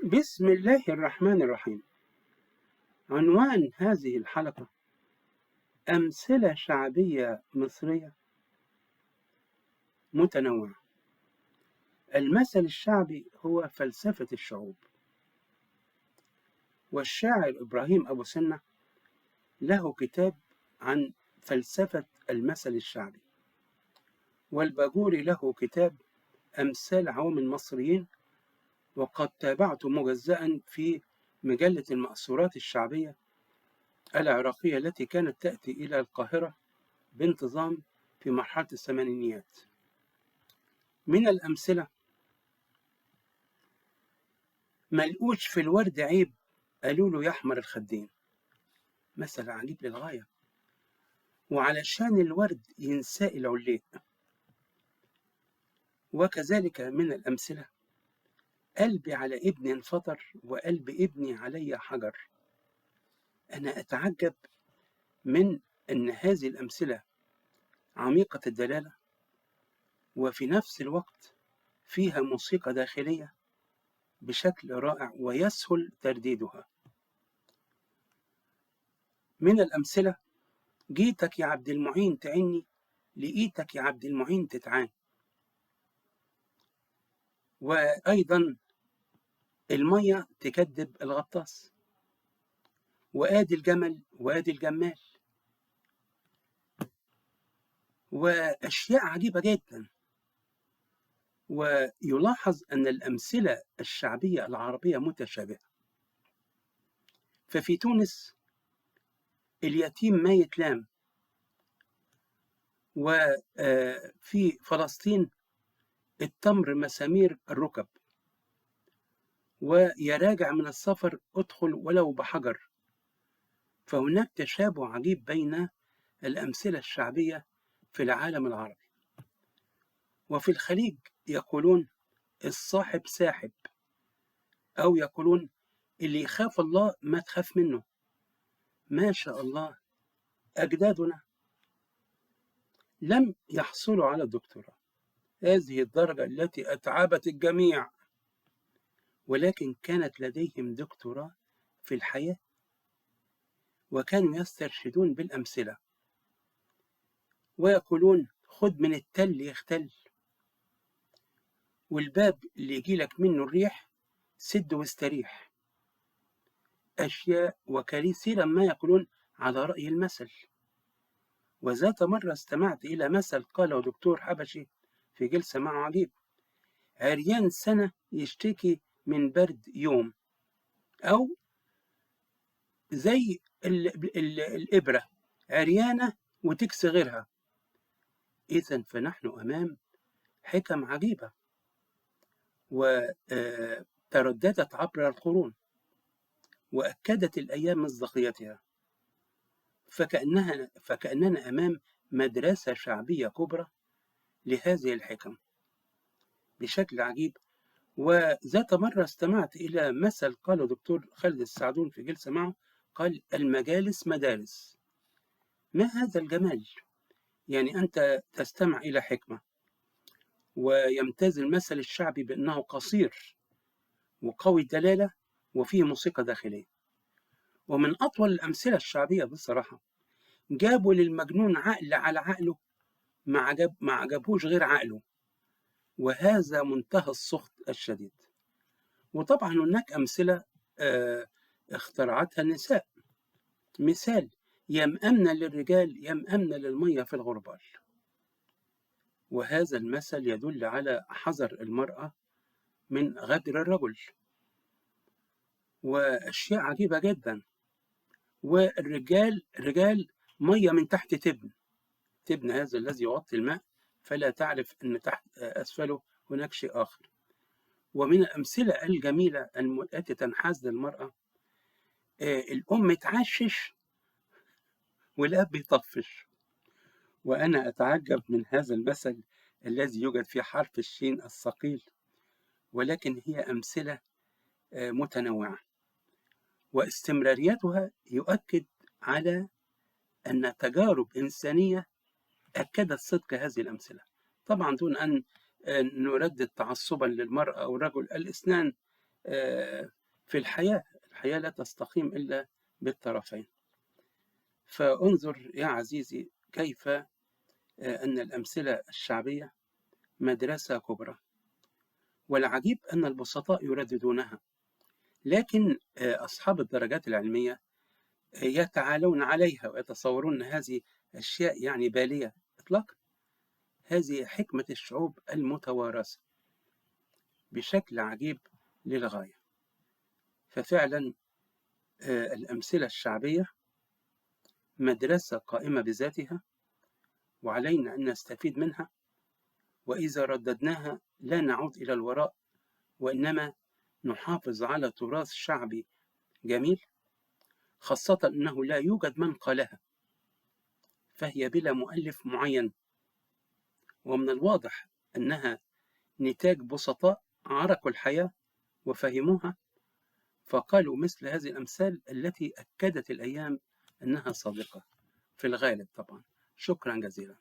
بسم الله الرحمن الرحيم. عنوان هذه الحلقة: أمثلة شعبية مصرية متنوعة. المثل الشعبي هو فلسفة الشعوب، والشاعر إبراهيم أبو سنة له كتاب عن فلسفة المثل الشعبي، والباجوري له كتاب أمثال عوام المصريين، وقد تابعت مجزأ في مجلة المأثورات الشعبية العراقية التي كانت تأتي إلى القاهرة بانتظام في مرحلة الثمانينيات. من الأمثلة: ملقوش في الورد عيب، قالوا له يحمر الخدين. مثل عجيب للغاية، وعلشان الورد ينساء العليق. وكذلك من الأمثلة: قلبي على ابني انفطر، وقلب ابني علي حجر. أنا أتعجب من أن هذه الأمثلة عميقة الدلالة، وفي نفس الوقت فيها موسيقى داخلية بشكل رائع ويسهل ترديدها. من الأمثلة: جيتك يا عبد المعين تعني، لقيتك يا عبد المعين تتعان. وأيضا المية تكذب الغطاس، وآدي الجمل وآدي الجمال. وأشياء عجيبة جدا. ويلاحظ أن الأمثلة الشعبية العربية متشابهة. ففي تونس اليتيم ما يتلام، وفي فلسطين التمر مسامير الركب، ويراجع من السفر ادخل ولو بحجر. فهناك تشابه عجيب بين الأمثلة الشعبية في العالم العربي. وفي الخليج يقولون الصاحب ساحب، أو يقولون اللي يخاف الله ما تخاف منه. ما شاء الله، أجدادنا لم يحصلوا على الدكتوراه، هذه الدرجة التي أتعبت الجميع، ولكن كانت لديهم دكتوراه في الحياة، وكانوا يسترشدون بالأمثلة ويقولون خد من التل يختل، والباب اللي يجيلك منه الريح سد واستريح. أشياء وكثيرا ما يقولون على رأي المثل. وذات مرة استمعت إلى مثل قاله دكتور حبشي في جلسة معه عجيب: عريان سنة يشتكي من برد يوم، أو زي الإبرة عريانة وتكسي غيرها. إذن فنحن أمام حكم عجيبة وترددت عبر القرون، وأكدت الأيام مصداقيتها. فكأننا أمام مدرسة شعبية كبرى لهذه الحكم بشكل عجيب. وذات مرة استمعت إلى مثل قاله دكتور خالد السعدون في جلسة معه، قال: المجالس مدارس. ما هذا الجمال؟ يعني أنت تستمع إلى حكمة، ويمتاز المثل الشعبي بأنه قصير وقوي الدلالة وفيه موسيقى داخلية. ومن أطول الأمثلة الشعبية بصراحة، جابوا للمجنون عقل على عقله، ما عجبوش غير عقله، وهذا منتهى السخط الشديد. وطبعا هناك أمثلة اخترعتها النساء. مثال: يا مأمنة للرجال يا مأمنة للمية في الغربال. وهذا المثل يدل على حذر المرأة من غدر الرجل. وأشياء عجيبة جدا. الرجال مية من تحت تبن هذا الذي يغطي الماء، فلا تعرف أن تحت أسفله هناك شيء آخر. ومن الأمثلة الجميلة التي تنحاز للمرأة: الأم تعشش والأب يطفش. وأنا أتعجب من هذا المثل الذي يوجد في حرف الشين الثقيل، ولكن هي أمثلة متنوعة، واستمراريتها يؤكد على أن تجارب إنسانية أكدت صدق هذه الأمثلة. طبعا دون أن نردد تعصبا للمرأة أو الرجل، الاثنان في الحياة لا تستقيم إلا بالطرفين. فانظر يا عزيزي كيف أن الأمثلة الشعبية مدرسة كبرى، والعجيب أن البسطاء يرددونها، لكن أصحاب الدرجات العلمية يتعالون عليها ويتصورون أن هذه أشياء يعني بالية إطلاقا. هذه حكمة الشعوب المتوارثة بشكل عجيب للغاية. ففعلا الأمثلة الشعبية مدرسة قائمة بذاتها، وعلينا أن نستفيد منها، وإذا رددناها لا نعود إلى الوراء، وإنما نحافظ على تراث شعبي جميل، خاصة أنه لا يوجد من قالها، فهي بلا مؤلف معين، ومن الواضح أنها نتاج بسطاء عرفوا الحياة وفهموها، فقالوا مثل هذه الأمثال التي أكدت الأيام أنها صادقة في الغالب طبعا. شكرا جزيلا.